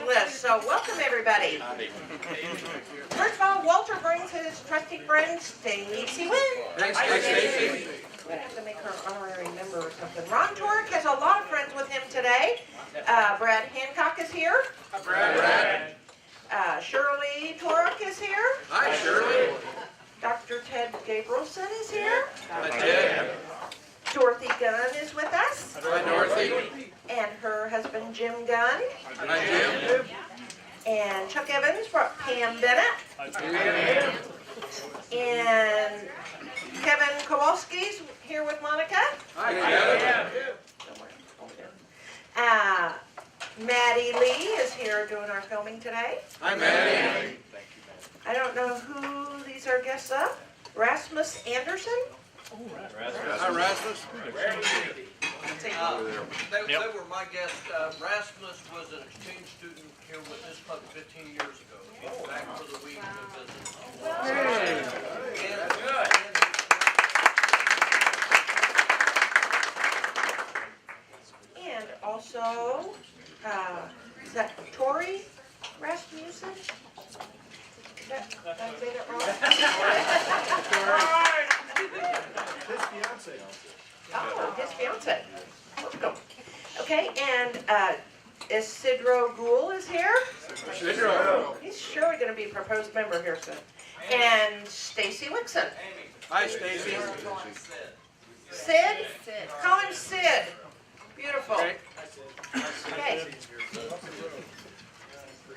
list. So welcome everybody. First of all, Walter brings his trusty friend Stacy Wynn. Thanks, Stacy. I have to make her an honorary member or something. Ron Torek has a lot of friends with him today. Brad Hancock is here. Hi, Brad. Shirley Torek is here. Hi, Shirley. Dr. Ted Gabrielson is here. Hi, Ted. Dorothy Gunn is with us. Hi, Dorothy. And her husband Jim Gunn. Hi, Jim. And Chuck Evans brought Pam Bennett. And Kevin Kowalski's here with Monica. Hi, Kevin. Maddie Lee is here doing our filming today. Hi, Maddie. I don't know who these are guests of. Rasmus Anderson. Hi, Rasmus. They were my guests. Rasmus was an exchange student here with this club 15 years ago. He's back for the week to visit. And also, is that Tori Rasmussen? Did I say that wrong? His fiance. Oh, his fiance. Welcome. Okay, and Isidro Gould is here. Isidro. He's surely going to be a proposed member here soon. And Stacy Wixon. Hi, Stacy. Sid? Call him Sid. Beautiful. Okay.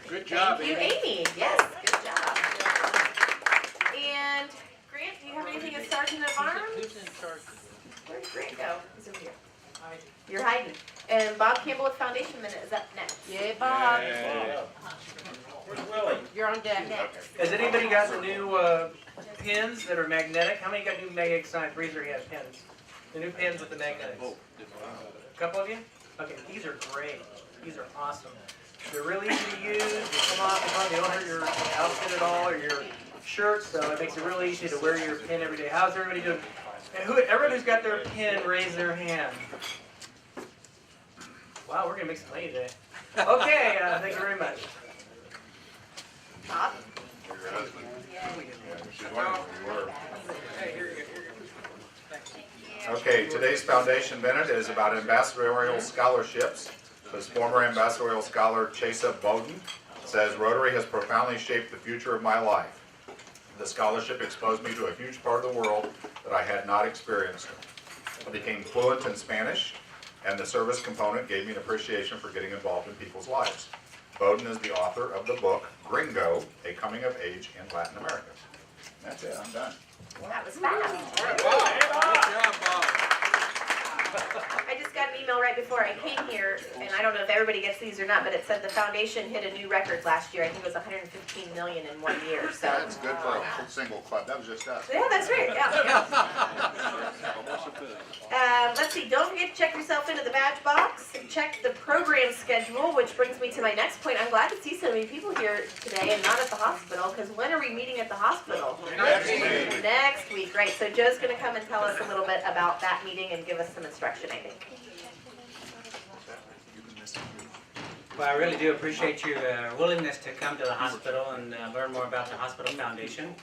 Good job, Thank you, Amy. Amy. Yes, good job. And Grant, do you have anything as Sergeant of Arms? Where'd Grant go? He's over here. You're hiding. And Bob Campbell with Foundation Minute is up next. Yay, Bob. You're on deck next. Has anybody got the new pins that are magnetic? How many got new magnetic sign? Freezer has pins. The new pins with the magnetics. A couple of you? Okay, these are great. These are awesome. They're really easy to use. They come off, they don't hurt your outfit at all or your shirt, so it makes it really easy to wear your pin every day. How's everybody doing? And everybody who's got their pin, raise their hand. Wow, we're gonna make some money today. Okay, thank you very much. Bob? Okay, today's Foundation Minute is about ambassadorial scholarships. This former ambassadorial scholar, Chesa Bowden, says, Rotary has profoundly shaped the future of my life. The scholarship exposed me to a huge part of the world that I had not experienced. I became fluent in Spanish, and the service component gave me an appreciation for getting involved in people's lives. Bowden is the author of the book, Gringo, A Coming of Age in Latin America. That's it, I'm done. That was fast. All right, Bob. Good job, Bob. I just got an email right before I came here, and I don't know if everybody gets these or not, but it said the foundation hit a new record last year. I think it was 115 million in 1 year. So That's good for a single club. That was just us. yeah, that's right. Yeah. Let's see. Don't forget to check yourself into the badge box. Check the program schedule, which brings me to my next point. I'm glad to see so many people here today and not at the hospital. Because when are we meeting at the hospital? Next week, right? So Joe's going to come and tell us a little bit about that meeting and give us some instruction, I think. Well, I really do appreciate your willingness to come to the hospital and learn more about the Hospital Foundation.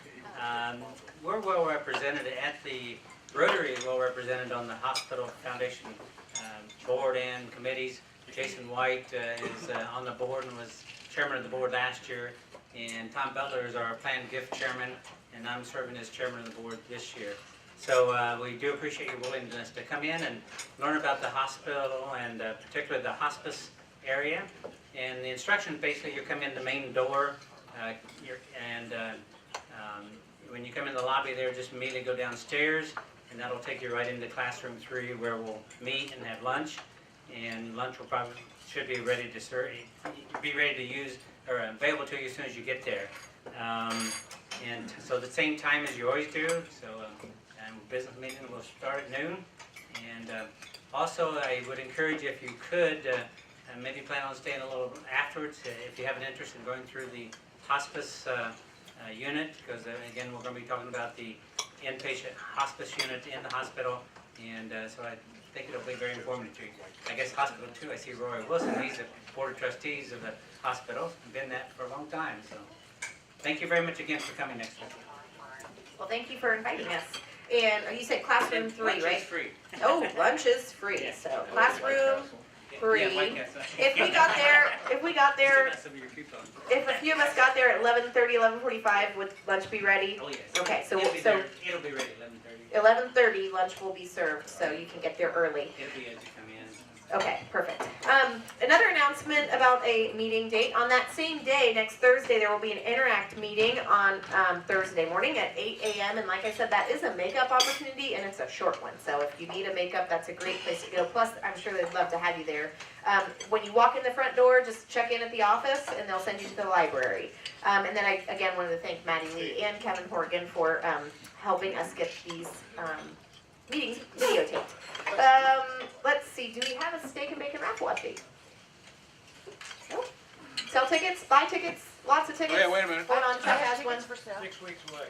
We're well represented at the Rotary is well represented on the Hospital Foundation board and committees. Jason White is on the board and was chairman of the board last year. And Tom Butler is our planned gift chairman, and I'm serving as chairman of the board this year. So we do appreciate your willingness to come in and learn about the hospital and particularly the hospice area. And the instructions, basically, you come in the main door, when you come in the lobby there, just immediately go downstairs, and that'll take you right into classroom 3, where we'll meet and have lunch. And lunch will probably should be ready to serve, be ready to use or available to you as soon as you get there. And so the same time as you always do. So business meeting will start at noon. And also, I would encourage you, if you could, maybe plan on staying a little afterwards if you have an interest in going through the hospice unit, because again, we're going to be talking about the inpatient hospice unit in the hospital. And so I think it'll be very informative to you. I guess hospital too, I see Roy Wilson, he's the board of trustees of the hospital, been that for a long time, so. Thank you very much again for coming next week. Well, thank you for inviting us. And you said classroom 3, Lunch right? is free. Oh, lunch is free, so classroom 3. Yeah, Mike has that. If we got there, Some of your coupons. if a few of us got there at 11:30, 11:45, would lunch be ready? Oh, yes. Okay, so It'll be so there. It'll be ready 11:30. 11:30 lunch will be served, so you can get there early. It'll be as you come in. Okay, perfect. Another announcement about a meeting date. On that same day, next Thursday, there will be an Interact meeting on Thursday morning at 8 a.m. And like I said, that is a makeup opportunity, and it's a short one. So if you need a makeup, that's a great place to go. Plus, I'm sure they'd love to have you there. When you walk in the front door, just check in at the office, and they'll send you to the library. And then I, again, wanted to thank Maddie Lee and Kevin Horgan for helping us get these meetings videotaped. Let's see, do we have a steak and bacon raffle update? Nope. Sell tickets, buy tickets, lots of tickets. Wait a minute. Hold on, Chuck has one. 6 weeks away.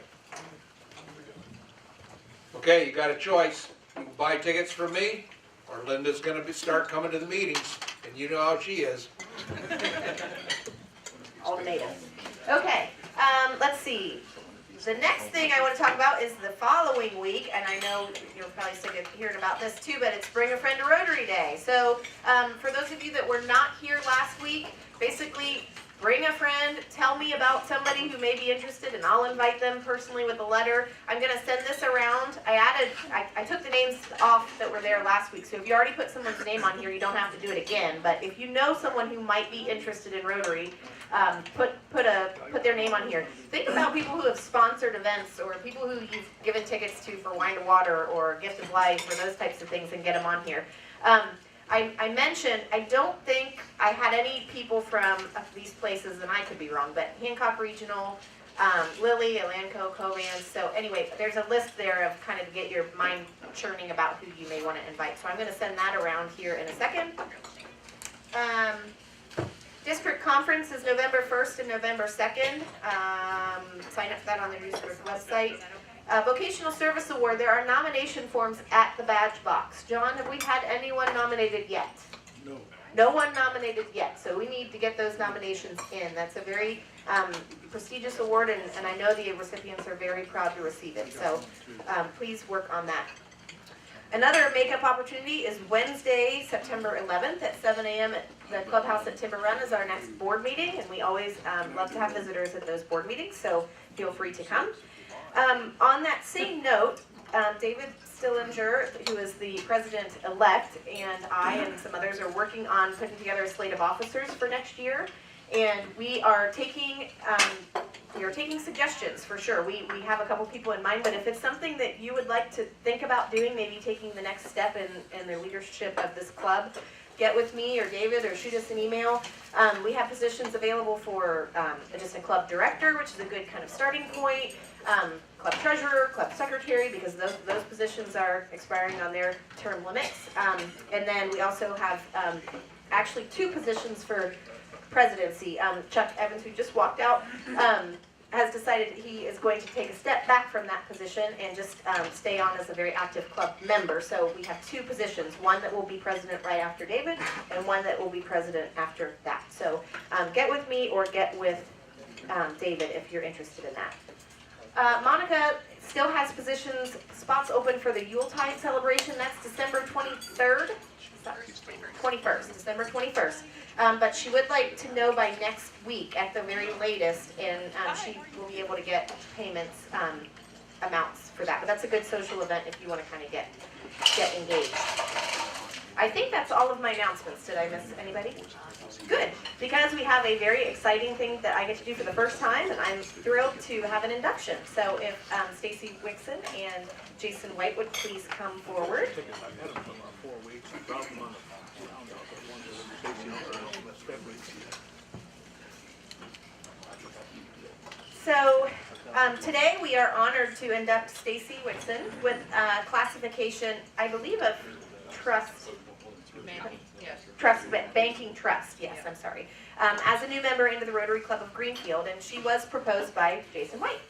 Okay, you got a choice. You can buy tickets from me, or Linda's gonna start coming to the meetings, and you know how she is. Ultimatum. Okay, let's see. The next thing I want to talk about is the following week, and I know you're probably sick of hearing about this too, but it's Bring a Friend to Rotary Day. So for those of you that were not here last week, basically bring a friend, tell me about somebody who may be interested, and I'll invite them personally with a letter. I'm going to send this around. I took the names off that were there last week, so if you already put someone's name on here, you don't have to do it again. But if you know someone who might be interested in Rotary, put their name on here. Think about people who have sponsored events, or people who you've given tickets to for Wine to Water or Gift of Life or those types of things, and get them on here. I mentioned, I don't think I had any people from these places, and I could be wrong, but Hancock Regional, Lilly, Elanco, Covance. So anyway, there's a list there of kind of to get your mind churning about who you may want to invite. So I'm going to send that around here in a second. District conference is November 1st and November 2nd. Sign up for that on the district website. Vocational Service Award, there are nomination forms at the badge box. John, have we had anyone nominated yet? No. No one nominated yet, so we need to get those nominations in. That's a very prestigious award, and I know the recipients are very proud to receive it, so please work on that. Another makeup opportunity is Wednesday, September 11th at 7 a.m. at the clubhouse at Timber Run is our next board meeting, and we always love to have visitors at those board meetings, so feel free to come. On that same note, David Stillinger, who is the president-elect, and I and some others are working on putting together a slate of officers for next year, and we are taking suggestions for sure. We have a couple people in mind, but if it's something that you would like to think about doing, maybe taking the next step in the leadership of this club, get with me or David or shoot us an email. We have positions available for just a club director, which is a good kind of starting point, club treasurer, club secretary, because those positions are expiring on their term limits. And then we also have actually 2 positions for presidency. Chuck Evans, who just walked out, has decided he is going to take a step back from that position and just stay on as a very active club member. So we have 2 positions, one that will be president right after David, and one that will be president after that. So get with me or get with David if you're interested in that. Monica still has spots open for the Yuletide celebration. That's December 23rd. 21st, December 21st. But she would like to know by next week at the very latest, and she will be able to get payments, amounts for that. But that's a good social event if you want to kind of get engaged. I think that's all of my announcements. Did I miss anybody? Good, because we have a very exciting thing that I get to do for the first time, and I'm thrilled to have an induction. So if Stacy Wixon and Jason White would please come forward. So today we are honored to induct Stacy Wixon with classification, I believe, of banking trust, yes, I'm sorry, as a new member into the Rotary Club of Greenfield, and she was proposed by Jason White.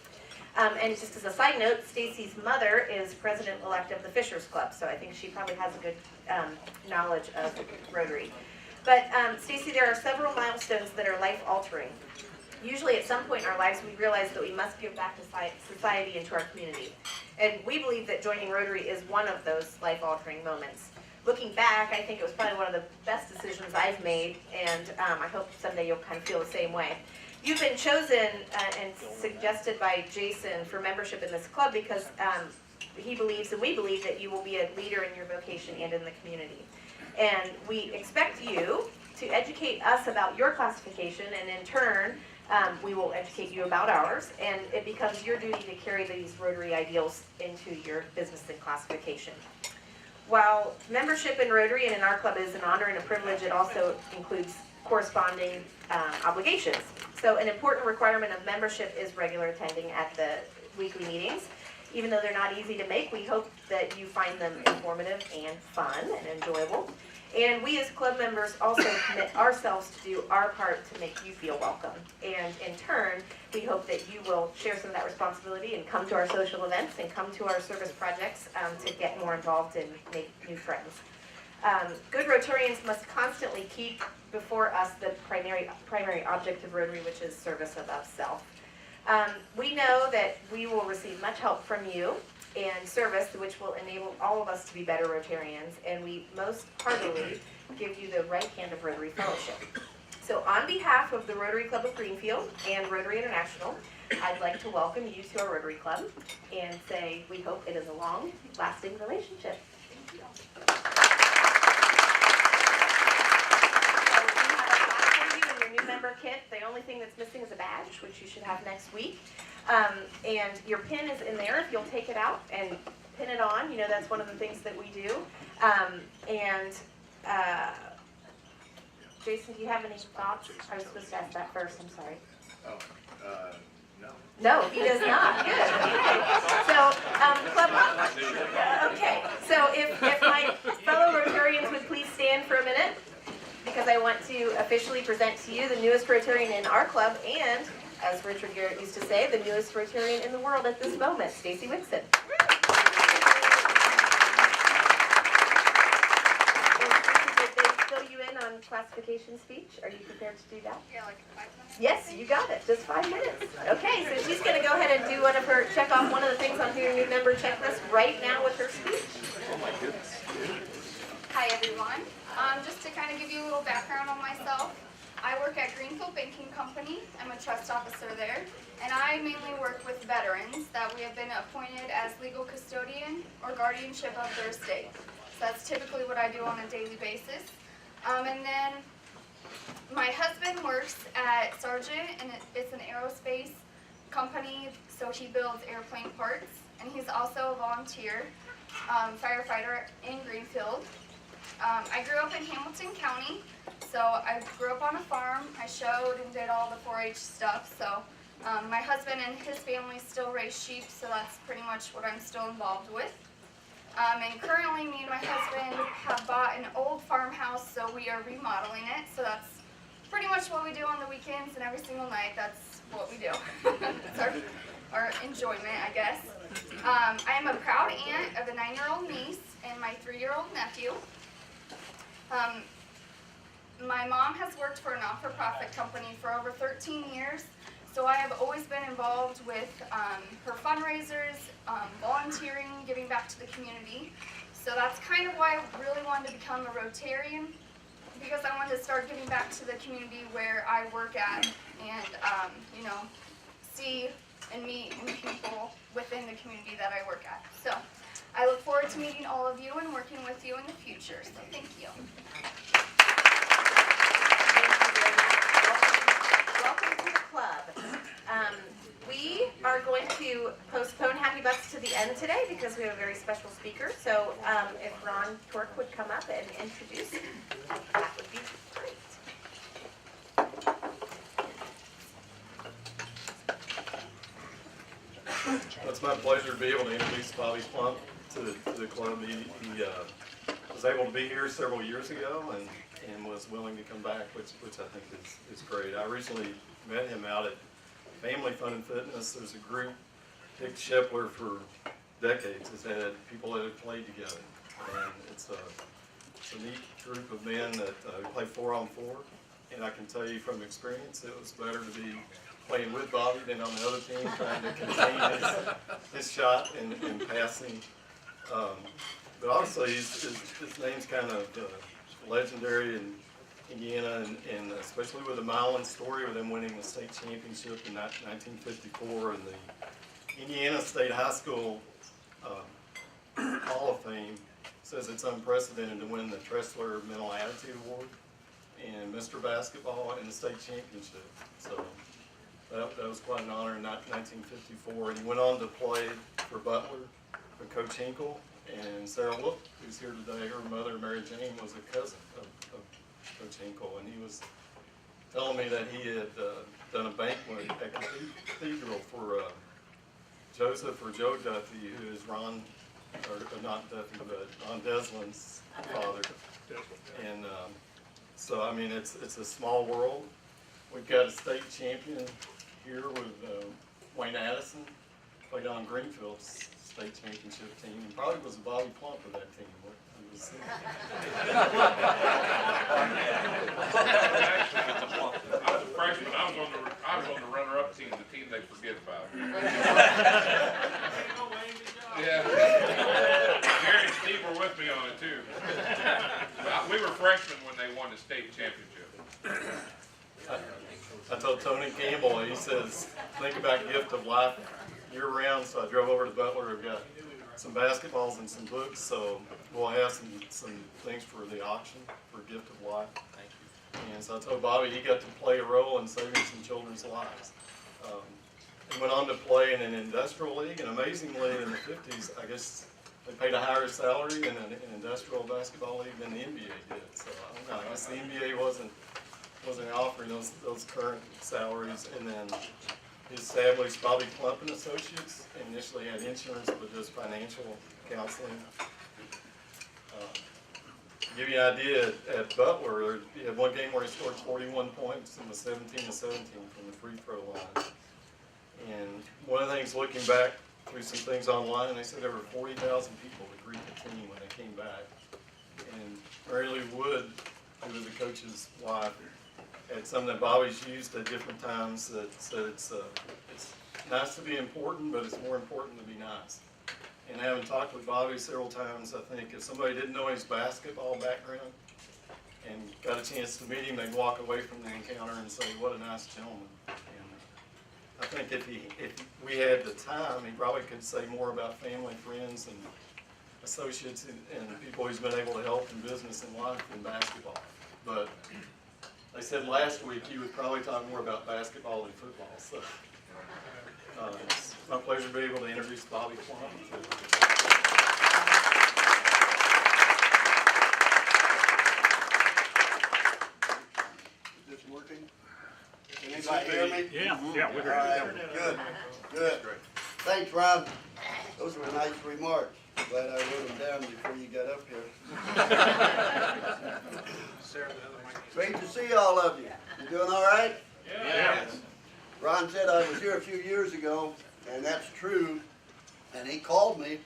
And just as a side note, Stacy's mother is president-elect of the Fishers Club, so I think she probably has a good knowledge of Rotary. But Stacy, there are several milestones that are life-altering. Usually at some point in our lives, we realize that we must give back to society and to our community. And we believe that joining Rotary is one of those life-altering moments. Looking back, I think it was probably one of the best decisions I've made, and I hope someday you'll kind of feel the same way. You've been chosen and suggested by Jason for membership in this club because he believes, and we believe, that you will be a leader in your vocation and in the community. And we expect you to educate us about your classification, and in turn, we will educate you about ours, and it becomes your duty to carry these Rotary ideals into your business and classification. While membership in Rotary and in our club is an honor and a privilege, it also includes corresponding obligations. So an important requirement of membership is regular attending at the weekly meetings. Even though they're not easy to make, we hope that you find them informative and fun and enjoyable. And we as club members also commit ourselves to do our part to make you feel welcome. And in turn, we hope that you will share some of that responsibility and come to our social events and come to our service projects to get more involved and make new friends. Good Rotarians must constantly keep before us the primary object of Rotary, which is service above self. We know that we will receive much help from you and service, which will enable all of us to be better Rotarians, and we most heartily give you the right hand of Rotary Fellowship. So on behalf of the Rotary Club of Greenfield and Rotary International, I'd like to welcome you to our Rotary Club and say we hope it is a long-lasting relationship. Thank you. New member kit. The only thing that's missing is a badge, which you should have next week. And your pin is in there if you'll take it out and pin it on. You know, that's one of the things that we do. Jason, do you have any thoughts? I was supposed to ask that first. I'm sorry. No. No, he does not. Good. Okay. So if my fellow Rotarians would please stand for a minute, because I want to officially present to you the newest Rotarian in our club and, as Richard Garrett used to say, the newest Rotarian in the world at this moment, Stacy Wixon. Did they fill you in on classification speech? Are you prepared to do that? Yeah, like 5 minutes. Yes, you got it. Just 5 minutes. Okay, so she's going to go ahead and do check off one of the things on your new member checklist right now with her speech. Oh my goodness. Hi everyone. Just to kind of give you a little background on myself, I work at Greenfield Banking Company. I'm a trust officer there, and I mainly work with veterans that we have been appointed as legal custodian or guardianship of their estate. So that's typically what I do on a daily basis. And then my husband works at Sargent, and it's an aerospace company, so he builds airplane parts, and he's also a volunteer firefighter in Greenfield. I grew up in Hamilton County, so I grew up on a farm. I showed and did all the 4-H stuff, so my husband and his family still raise sheep, so that's pretty much what I'm still involved with. And currently me and my husband have bought an old farmhouse, so we are remodeling it, so that's pretty much what we do on the weekends and every single night. That's what we do. It's our enjoyment, I guess. I am a proud aunt of a 9-year-old niece and my 3-year-old nephew. My mom has worked for a not-for-profit company for over 13 years, so I have always been involved with her fundraisers, volunteering, giving back to the community. So that's kind of why I really wanted to become a Rotarian, because I wanted to start giving back to the community where I work at and, see and meet new people within the community that I work at. So I look forward to meeting all of you and working with you in the future, so thank you. Welcome to the club. We are going to postpone Happy Bucks to the end today because we have a very special speaker. So if Ron Tork would come up and introduce, that would be great. It's my pleasure to be able to introduce Bobby Plump to the club. He was able to be here several years ago and was willing to come back, which I think is great. I recently met him out at Family Fun and Fitness. There's a group Dick Shepler for decades has had people that have played together. And it's a neat group of men that play 4-on-4. And I can tell you from experience, it was better to be playing with Bobby than on the other team, trying to contain his shot and passing. But obviously, his name's kind of legendary in Indiana, and especially with the Milan story of them winning the state championship in 1954, and the Indiana State High School Hall of Fame says it's unprecedented to win the Tressler Mental Attitude Award and Mr. Basketball and the state championship. So that was quite an honor in 1954. And he went on to play for Butler, for Coach Hinkle, and Sarah Look, who's here today. Her mother, Mary Jane, was a cousin of Coach Hinkle, and he was telling me that he had done a banquet at Cathedral for Joseph or Joe Duffy, who is Ron, or not Duffy, but Ron Deslin's father. And so, I mean, it's a small world. We've got a state champion here with Wayne Addison, played on Greenfield's state championship team, and probably was a Bobby Plump of that team. I was a freshman. I was on the runner-up team, the team they forget about. Yeah. Gary and Steve were with me on it too. We were freshmen when they won the state championship. I told Tony Campbell, he says, think about gift of life year-round, so I drove over to Butler. I've got some basketballs and some books, so we'll have some things for the auction for gift of life. Thank you. And so I told Bobby he got to play a role in saving some children's lives. He went on to play in an industrial league, and amazingly in the 50s, I guess they paid a higher salary in an industrial basketball league than the NBA did. So I don't know, I guess the NBA wasn't offering those current salaries. And then he established Bobby Plump and Associates, and initially had insurance but just financial counseling. To give you an idea, at Butler, he had one game where he scored 41 points and was 17-17 from the free throw line. And one of the things, looking back through some things online, they said there were 40,000 people that greeted the team when they came back. And Mary Lou Wood, who was the coach's wife, had something that Bobby's used at different times that said it's nice to be important, but it's more important to be nice. And having talked with Bobby several times, I think if somebody didn't know his basketball background and got a chance to meet him, they'd walk away from the encounter and say, what a nice gentleman. And I think if we had the time, he probably could say more about family, friends, and associates and people he's been able to help in business and life than basketball. But they said last week he would probably talk more about basketball than football. So it's my pleasure to be able to introduce Bobby Plump. Is this working? Can anybody hear me? Yeah, we're All here. right, good. Thanks, Ron. Those were nice remarks. Glad I wrote them down before you got up here. Great to see all of you. You doing all right? Yes. Ron said I was here a few years ago, and that's true. And he called me.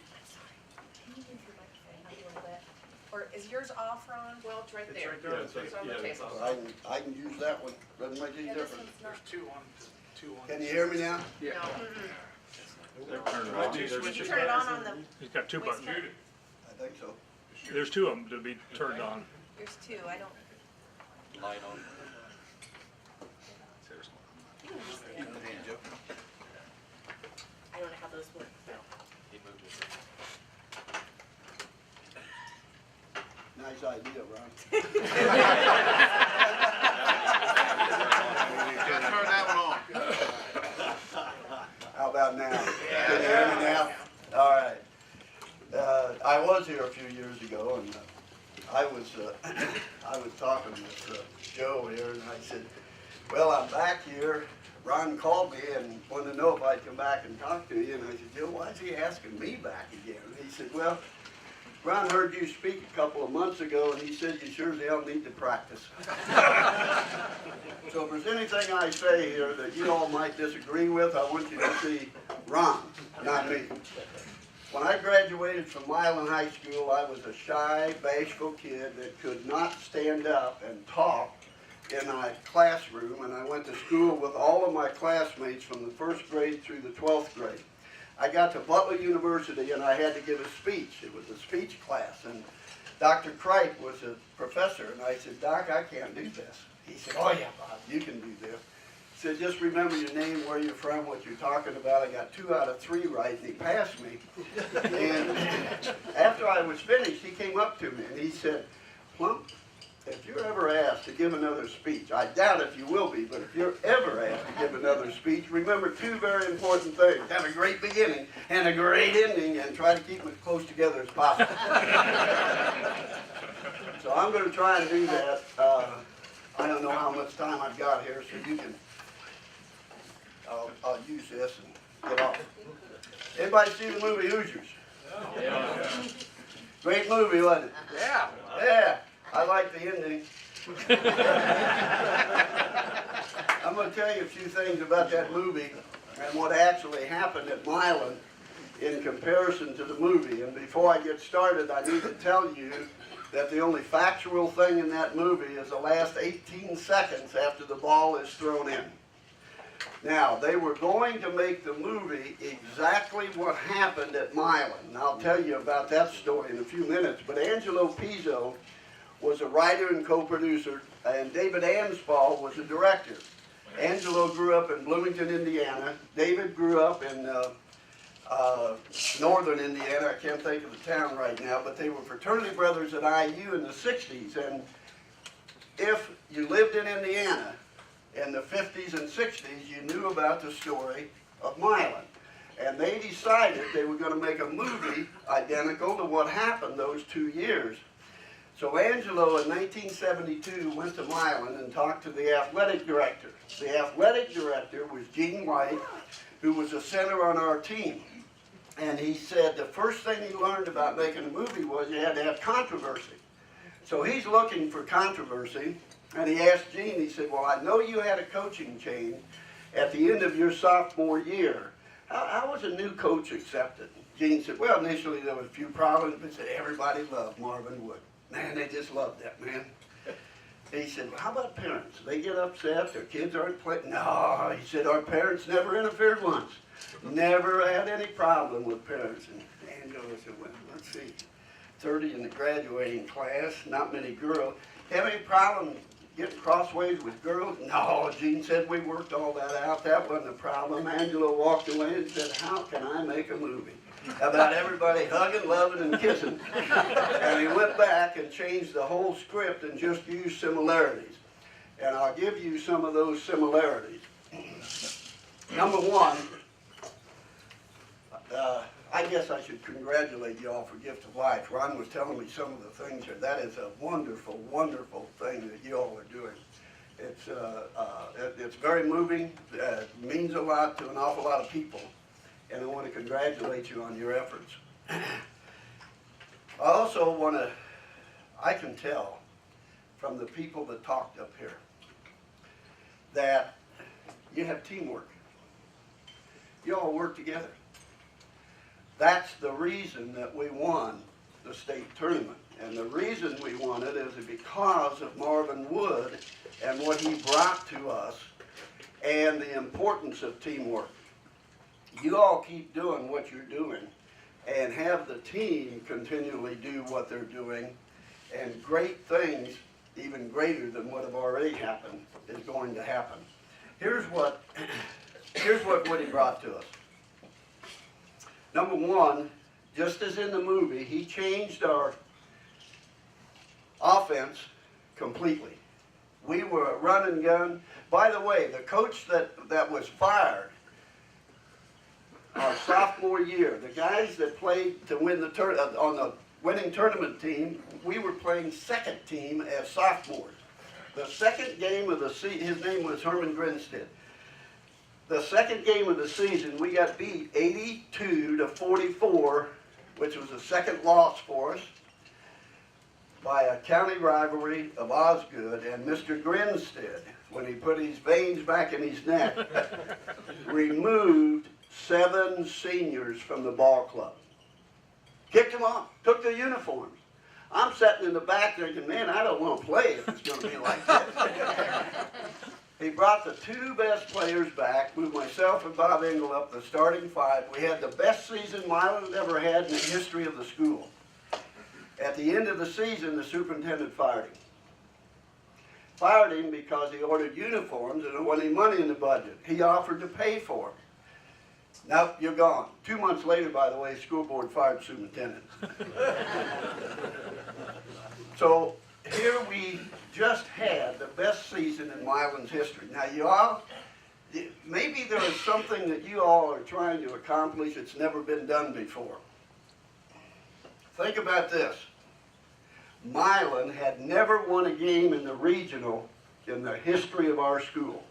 Or is yours off, Ron? Well, it's right there. Yeah, it's on the table. I can use that one. Doesn't make any difference. There's two on. Can you hear me now? No. They're turned on. You turn it on the, He's got two buttons. I think so. There's two of them to be turned on. there's two, I don't. Light on. I don't know how those work. Nice idea, Ron. Turn that one on. How about now? Can you hear me now? All right. I was here a few years ago, and I was talking with Joe here, and I said, well, I'm back here. Ron called me and wanted to know if I'd come back and talk to you. And I said, Joe, why is he asking me back again? And he said, well, Ron heard you speak a couple of months ago, and he said you sure as hell need to practice. So if there's anything I say here that you all might disagree with, I want you to see Ron, not me. When I graduated from Milan High School, I was a shy, bashful kid that could not stand up and talk in my classroom, and I went to school with all of my classmates from the 1st grade through the 12th grade. I got to Butler University and I had to give a speech. It was a speech class, and Dr. Cripe was a professor, and I said, Doc, I can't do this. He said, oh yeah, Bob, you can do this. He said, just remember your name, where you're from, what you're talking about. I got 2 out of 3 right, and he passed me. And after I was finished, he came up to me and he said, Plump, if you're ever asked to give another speech, I doubt if you will be, but if you're ever asked to give another speech, remember 2 very important things. Have a great beginning and a great ending, and try to keep them as close together as possible. So I'm going to try and do that. I don't know how much time I've got here, so you can, I'll use this and get off. Anybody see the movie Hoosiers? Yeah. Great movie, wasn't it? Yeah. Yeah. I like the ending. I'm going to tell you a few things about that movie and what actually happened at Milan in comparison to the movie. And before I get started, I need to tell you that the only factual thing in that movie is the last 18 seconds after the ball is thrown in. Now, they were going to make the movie exactly what happened at Milan. And I'll tell you about that story in a few minutes. But Angelo Pizzo was a writer and co-producer, and David Anspaugh was a director. Angelo grew up in Bloomington, Indiana. David grew up in northern Indiana. I can't think of the town right now, but they were fraternity brothers at IU in the 60s. And if you lived in Indiana in the 50s and 60s, you knew about the story of Milan. And they decided they were going to make a movie identical to what happened those 2 years. So Angelo in 1972 went to Milan and talked to the athletic director. The athletic director was Gene White, who was a center on our team. And he said the first thing he learned about making a movie was you had to have controversy. So he's looking for controversy, and he asked Gene, he said, well, I know you had a coaching change at the end of your sophomore year. How was a new coach accepted? Gene said, well, initially there was a few problems, but said everybody loved Marvin Wood. Man, they just loved that man. He said, well, how about parents? They get upset, their kids aren't playing. No, he said, our parents never interfered once. Never had any problem with parents. And Angelo said, well, let's see, 30 in the graduating class, not many girls. Have any problem getting crossways with girls? No, Gene said, we worked all that out. That wasn't a problem. Angelo walked away and said, how can I make a movie about everybody hugging, loving, and kissing? And he went back and changed the whole script and just used similarities. And I'll give you some of those similarities. Number one, I guess I should congratulate you all for Gift of Life. Ron was telling me some of the things here. That is a wonderful, wonderful thing that you all are doing. It's very moving. It means a lot to an awful lot of people. And I want to congratulate you on your efforts. I also want to, I can tell from the people that talked up here that you have teamwork. You all work together. That's the reason that we won the state tournament. And the reason we won it is because of Marvin Wood and what he brought to us and the importance of teamwork. You all keep doing what you're doing and have the team continually do what they're doing, and great things, even greater than what have already happened, is going to happen. Here's what Woody brought to us. Number one, just as in the movie, he changed our offense completely. We were a run and gun. By the way, the coach that was fired our sophomore year, the guys that played to win the on the winning tournament team, we were playing second team as sophomores. The second game of the season, his name was Herman Grinstead. The second game of the season, we got beat 82-44 which was a second loss for us, by a county rivalry of Osgood, and Mr. Grinstead, when he put his veins back in his neck, removed 7 seniors from the ball club. Kicked them off, took their uniforms. I'm sitting in the back thinking, man, I don't want to play if it's going to be like this. He brought the 2 best players back, moved myself and Bob Engel up the starting 5. We had the best season Milan had ever had in the history of the school. At the end of the season, the superintendent fired him. Fired him because he ordered uniforms and there wasn't any money in the budget. He offered to pay for them. Nope, you're gone. 2 months later, by the way, the school board fired the superintendent. So here we just had the best season in Milan's history. Now you all, maybe there is something that you all are trying to accomplish that's never been done before. Think about this. Milan had never won a game in the regional in the history of our school.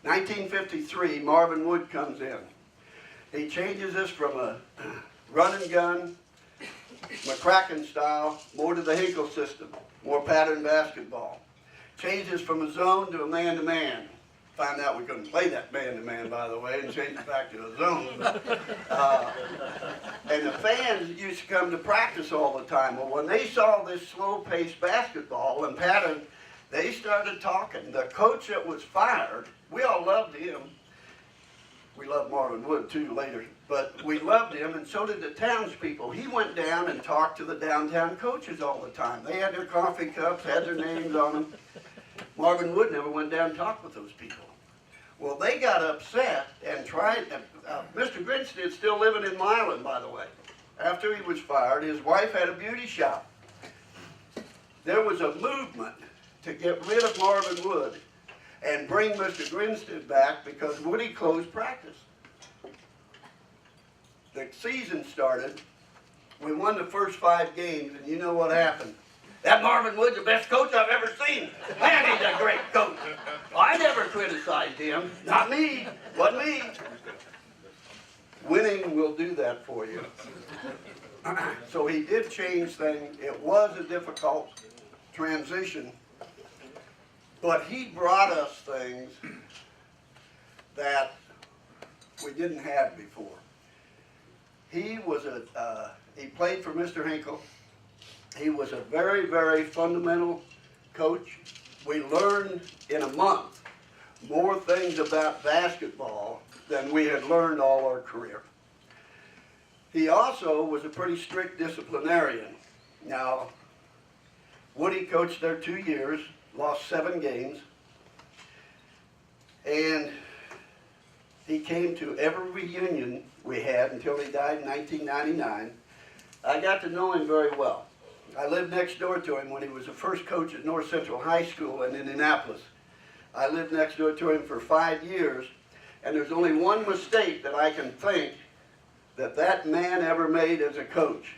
1953, Marvin Wood comes in. He changes us from a run and gun, McCracken style, more to the Hinkle system, more pattern basketball. Changes from a zone to a man-to-man. Found out we couldn't play that man-to-man, by the way, and changed it back to a zone. And the fans used to come to practice all the time. Well, when they saw this slow-paced basketball and pattern, they started talking. The coach that was fired, we all loved him. We loved Marvin Wood, too, later. But we loved him, and so did the townspeople. He went down and talked to the downtown coaches all the time. They had their coffee cups, had their names on them. Marvin Wood never went down and talked with those people. Well, they got upset and tried, Mr. Grinstead's still living in Milan, by the way. After he was fired, his wife had a beauty shop. There was a movement to get rid of Marvin Wood and bring Mr. Grinstead back because Woody closed practice. The season started, we won the first 5 games, and you know what happened. That Marvin Wood's the best coach I've ever seen. Man, he's a great coach. I never criticized him. Not me. Wasn't me. Winning will do that for you. So he did change things. It was a difficult transition. But he brought us things that we didn't have before. He was he played for Mr. Hinkle. He was a very, very fundamental coach. We learned in a month more things about basketball than we had learned all our career. He also was a pretty strict disciplinarian. Now, Woody coached there 2 years, lost 7 games, and he came to every reunion we had until he died in 1999. I got to know him very well. I lived next door to him when he was the first coach at North Central High School in Indianapolis. I lived next door to him for 5 years, and there's only one mistake that I can think that that man ever made as a coach.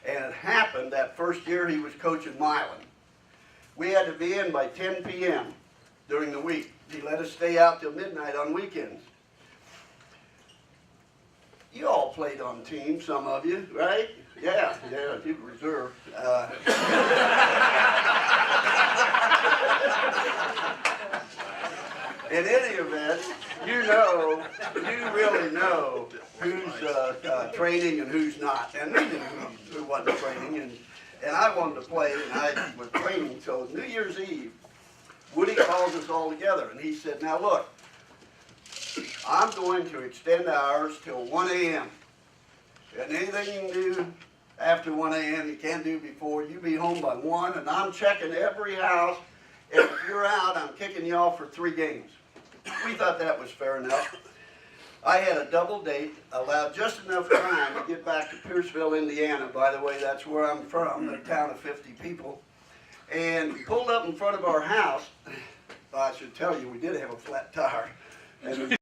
And it happened that first year he was coaching Milan. We had to be in by 10 p.m. during the week. He let us stay out till midnight on weekends. You all played on teams, some of you, right? Yeah, you were reserve. In any event, you really know who's training and who's not. And we knew who wasn't training, and I wanted to play, and I was training. So New Year's Eve, Woody calls us all together, and he said, now look, I'm going to extend hours till 1 a.m. And anything you can do after 1 a.m. you can't do before. You be home by 1, and I'm checking every house. And if you're out, I'm kicking you off for 3 games. We thought that was fair enough. I had a double date, allowed just enough time to get back to Pierceville, Indiana. By the way, that's where I'm from, a town of 50 people. And pulled up in front of our house. Well, I should tell you, we did have a flat tire. And